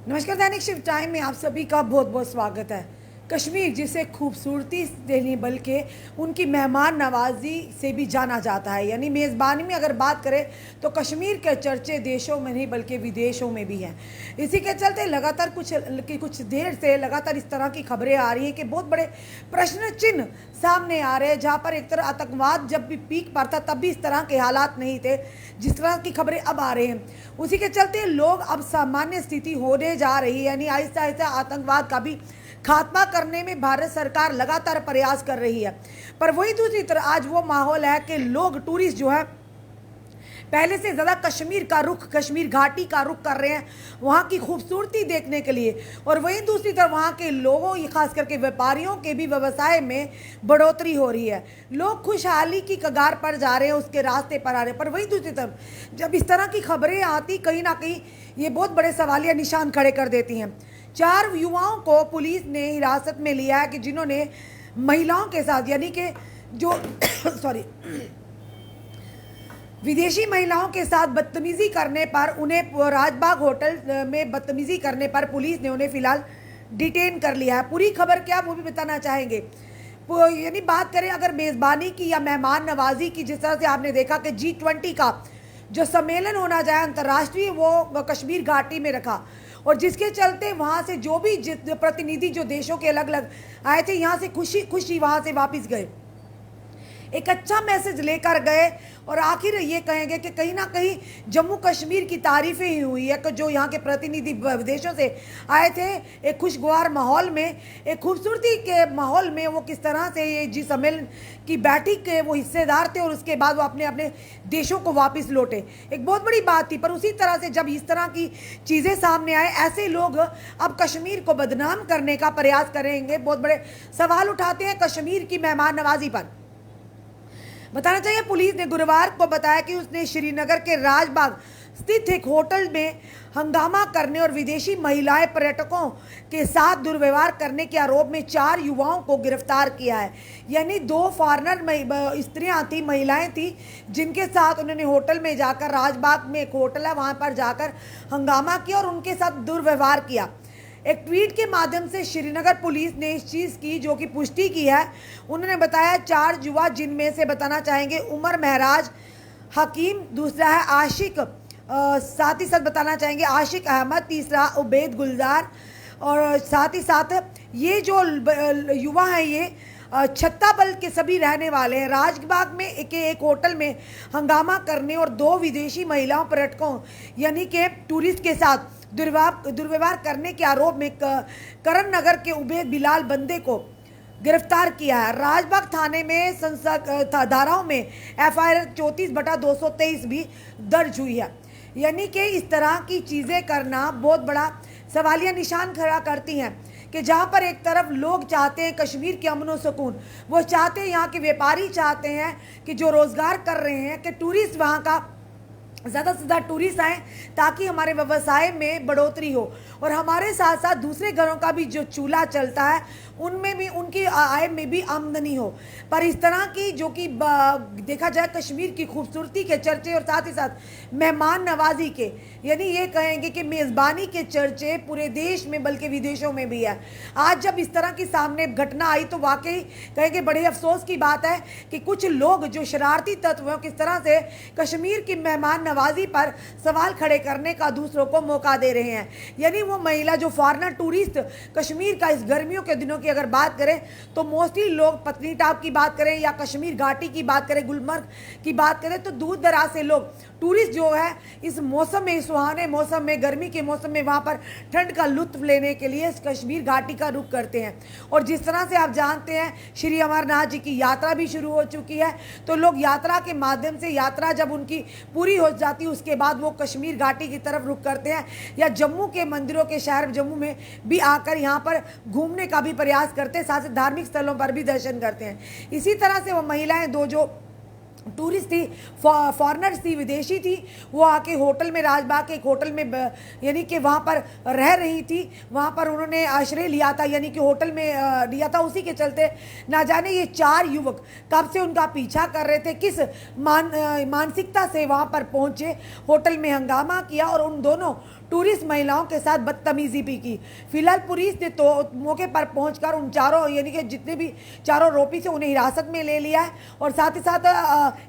नमस्कार। दैनिक शिव टाइम में आप सभी का बहुत बहुत स्वागत है। कश्मीर जिसे खूबसूरती देने बल्कि उनकी मेहमान नवाजी से भी जाना जाता है, यानी मेज़बानी में अगर बात करें तो कश्मीर के चर्चे देशों में नहीं बल्कि विदेशों में भी हैं। इसी के चलते लगातार कुछ देर से लगातार इस तरह की खबरें आ रही हैं कि बहुत बड़े प्रश्न चिन्ह सामने आ रहे हैं। जहाँ पर एक तरह आतंकवाद जब भी पीक पर था तब भी इस तरह के हालात नहीं थे जिस तरह की खबरें अब आ रही हैं। उसी के चलते लोग अब सामान्य स्थिति होने जा रही है, यानी आहिस्ता आहिस्ता आतंकवाद का भी खात्मा करने में भारत सरकार लगातार प्रयास कर रही है। पर वही दूसरी तरफ आज वो माहौल है कि लोग टूरिस्ट जो है पहले से ज़्यादा कश्मीर का रुख, कश्मीर घाटी का रुख कर रहे हैं वहाँ की खूबसूरती देखने के लिए। और वहीं दूसरी तरफ वहाँ के लोगों, खास करके व्यापारियों के भी व्यवसाय में बढ़ोतरी हो रही है। लोग खुशहाली की कगार पर जा रहे हैं, उसके रास्ते पर आ रहे हैं। पर वहीं दूसरी तरफ जब इस तरह की खबरें आती कहीं ना कहीं ये बहुत बड़े सवालिया निशान खड़े कर देती हैं। 4 युवाओं को पुलिस ने हिरासत में लिया है कि जिन्होंने महिलाओं के साथ, यानी कि जो सॉरी विदेशी महिलाओं के साथ बदतमीजी करने पर, उन्हें राजबाग होटल में बदतमीजी करने पर पुलिस ने उन्हें फिलहाल डिटेन कर लिया है। पूरी खबर क्या वो भी बताना चाहेंगे। यानी बात करें अगर मेज़बानी की या मेहमान नवाजी की, जिस तरह से आपने देखा कि G20 का जो सम्मेलन होना जाए अंतर्राष्ट्रीय वो कश्मीर घाटी में रखा, और जिसके चलते वहाँ से जो भी प्रतिनिधि जो देशों के अलग अलग आए थे यहाँ से खुशी खुशी वहाँ से वापस गए, एक अच्छा मैसेज लेकर गए। और आखिर ये कहेंगे कि कहीं ना कहीं जम्मू कश्मीर की तारीफ़ें ही हुई है कि जो यहाँ के प्रतिनिधि विदेशों से आए थे एक खुशगवार माहौल में, एक खूबसूरती के माहौल में वो किस तरह से ये जी सम्मेलन की बैठक के वो हिस्सेदार थे और उसके बाद वो अपने अपने देशों को वापस लौटे। एक बहुत बड़ी बात थी। पर उसी तरह से जब इस तरह की चीज़ें सामने आए, ऐसे लोग अब कश्मीर को बदनाम करने का प्रयास करेंगे, बहुत बड़े सवाल उठाते हैं कश्मीर की मेहमान नवाजी पर। बताना चाहिए पुलिस ने गुरुवार को बताया कि उसने श्रीनगर के राजबाग स्थित एक होटल में हंगामा करने और विदेशी महिलाएं पर्यटकों के साथ दुर्व्यवहार करने के आरोप में 4 युवाओं को गिरफ्तार किया है। यानी 2 फॉरेनर स्त्रियां थी, महिलाएं थी, जिनके साथ उन्होंने होटल में जाकर, राजबाग में एक होटल है वहां पर जाकर हंगामा किया और उनके साथ दुर्व्यवहार किया। एक ट्वीट के माध्यम से श्रीनगर पुलिस ने इस चीज़ की जो कि पुष्टि की है। उन्होंने बताया 4 युवा, जिनमें से बताना चाहेंगे उमर महराज हकीम, दूसरा है आशिक, साथ ही साथ बताना चाहेंगे आशिक अहमद, तीसरा उबैद गुलजार, और साथ ही साथ ये जो युवा हैं ये छत्ताबल के सभी रहने वाले हैं। राजबाग में एक होटल में हंगामा करने और 2 विदेशी महिलाओं पर्यटकों यानी कि टूरिस्ट के साथ दुर्व्यवहार करने के आरोप में करण नगर के उबैद बिलाल बंदे को गिरफ्तार किया है। राजबाग थाने में धाराओं में FIR 34/223 भी दर्ज हुई है। यानी कि इस तरह की चीज़ें करना बहुत बड़ा सवालिया निशान खड़ा करती हैं कि जहाँ पर एक तरफ लोग चाहते हैं कश्मीर के अमन व सुकून, वो चाहते हैं, यहाँ के व्यापारी चाहते हैं कि जो रोज़गार कर रहे हैं कि टूरिस्ट वहाँ का ज़्यादा से ज़्यादा टूरिस्ट आएँ ताकि हमारे व्यवसाय में बढ़ोतरी हो और हमारे साथ साथ दूसरे घरों का भी जो चूल्हा चलता है उनमें भी, उनकी आय में भी आमदनी हो। पर इस तरह की जो कि देखा जाए कश्मीर की खूबसूरती के चर्चे और साथ ही साथ मेहमान नवाजी के, यानी ये कहेंगे कि मेज़बानी के चर्चे पूरे देश में बल्कि विदेशों में भी है। आज जब इस तरह की सामने घटना आई तो वाकई कहेंगे बड़े अफसोस की बात है कि कुछ लोग जो शरारती तत्व हैं किस तरह से कश्मीर की मेहमान नवाजी पर सवाल खड़े करने का दूसरों को मौका दे रहे हैं। यानी वो महिला जो फॉरेनर टूरिस्ट कश्मीर का इस गर्मियों के दिनों की अगर बात करें तो मोस्टली लोग पत्नीटाप की बात करें या कश्मीर घाटी की बात करें, गुलमर्ग की बात करें तो दूर दराज से लोग टूरिस्ट जो है इस मौसम में, सुहाने मौसम में, गर्मी के मौसम में वहाँ पर ठंड का लुत्फ लेने के लिए कश्मीर घाटी का रुख करते हैं। और जिस तरह से आप जानते हैं श्री अमरनाथ जी की यात्रा भी शुरू हो चुकी है, तो लोग यात्रा के माध्यम से, यात्रा जब उनकी पूरी हो जाती है उसके बाद वो कश्मीर घाटी की तरफ रुख करते हैं या जम्मू के मंदिरों के शहर जम्मू में भी आकर यहाँ पर घूमने का भी प्रयास करते हैं, साथ ही धार्मिक स्थलों पर भी दर्शन करते हैं। इसी तरह से वो महिलाएं 2 जो टूरिस्ट थी, फॉरेनर्स थी, विदेशी थी, वो आके होटल में, राजबाग के एक होटल में यानी कि वहाँ पर रह रही थी, वहाँ पर उन्होंने आश्रय लिया था, यानी कि होटल में लिया था। उसी के चलते ना जाने ये 4 युवक कब से उनका पीछा कर रहे थे, किस मानसिकता से वहाँ पर पहुँचे, होटल में हंगामा किया और उन दोनों टूरिस्ट महिलाओं के साथ बदतमीजी भी की। फिलहाल पुलिस ने तो मौके पर पहुंचकर उन चारों यानी कि जितने भी चारों आरोपी से उन्हें हिरासत में ले लिया है और साथ ही साथ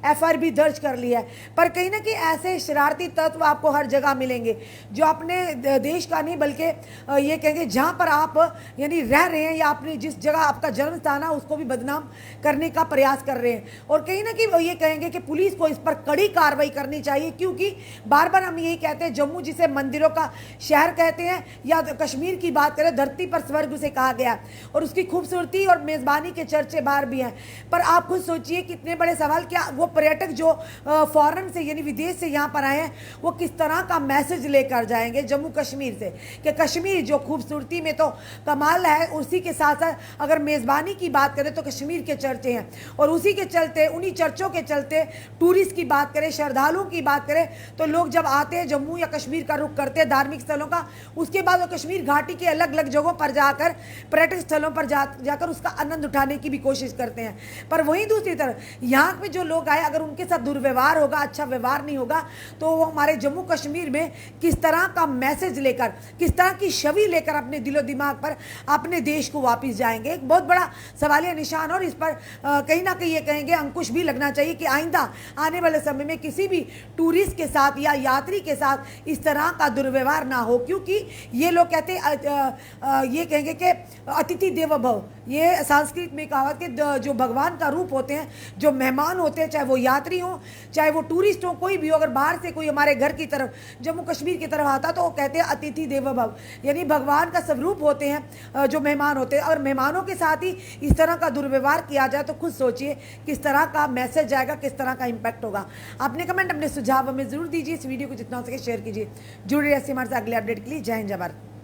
एफआईआर भी दर्ज कर लिया है। पर कहीं ना कहीं ऐसे शरारती तत्व आपको हर जगह मिलेंगे जो अपने देश का नहीं बल्कि ये कहेंगे जहाँ पर आप यानी रह रहे हैं या अपने जिस जगह आपका जन्म स्थान है उसको भी बदनाम करने का प्रयास कर रहे हैं। और कहीं ना कहीं ये कहेंगे कि पुलिस को इस पर कड़ी कार्रवाई करनी चाहिए, क्योंकि बार बार हम यही कहते हैं जम्मू जिसे मंदिरों का शहर कहते हैं या कश्मीर की बात करें धरती पर स्वर्ग उसे कहा गया और उसकी खूबसूरती और मेज़बानी के चर्चे बाहर भी हैं। पर आप खुद सोचिए कितने बड़े सवाल, क्या वो पर्यटक जो फॉरेन से यानी विदेश से यहाँ पर आए हैं वो किस तरह का मैसेज लेकर जाएंगे जम्मू कश्मीर से कि कश्मीर जो खूबसूरती में तो कमाल है, उसी के साथ साथ अगर मेज़बानी की बात करें तो कश्मीर के चर्चे हैं और उसी के चलते उन्हीं चर्चों के चलते टूरिस्ट की बात करें, श्रद्धालुओं की बात करें तो लोग जब आते हैं जम्मू या कश्मीर का रुख करते हैं धार्मिक स्थलों का, उसके बाद वो कश्मीर घाटी के अलग अलग जगहों पर जाकर पर्यटक स्थलों पर जाकर उसका आनंद उठाने की भी कोशिश करते हैं। पर वहीं दूसरी तरफ यहाँ पे जो लोग आए अगर उनके साथ दुर्व्यवहार होगा, अच्छा व्यवहार नहीं होगा तो वो हमारे जम्मू कश्मीर में किस तरह का मैसेज लेकर, किस तरह की छवि लेकर अपने दिलो दिमाग पर अपने देश को वापस जाएंगे। एक बहुत बड़ा सवालिया निशान और इस पर कहीं ना कहीं ये कहेंगे अंकुश भी लगना चाहिए कि आइंदा आने वाले समय में किसी भी टूरिस्ट के साथ या यात्री के साथ इस तरह का दुर्व्यवहार ना हो, क्योंकि ये लोग कहते ये कहेंगे कि अतिथि देवो भव, ये संस्कृत में कहावत कि जो भगवान का रूप होते हैं, जो मेहमान होते हैं, चाहे वो यात्री हों चाहे वो टूरिस्ट हों, कोई भी हो, अगर बाहर से कोई हमारे घर की तरफ जम्मू कश्मीर की तरफ आता तो वो कहते हैं अतिथि देवो भव, यानी भगवान का स्वरूप होते हैं जो मेहमान होते हैं। और मेहमानों के साथ ही इस तरह का दुर्व्यवहार किया जाए तो खुद सोचिए किस तरह का मैसेज जाएगा, किस तरह का इम्पैक्ट होगा। अपने कमेंट अपने सुझाव हमें जरूर दीजिए, इस वीडियो को जितना हो सके शेयर कीजिए। जुड़े रहिए हमारे साथ अगले अपडेट के लिए। जय हिंद जय भारत।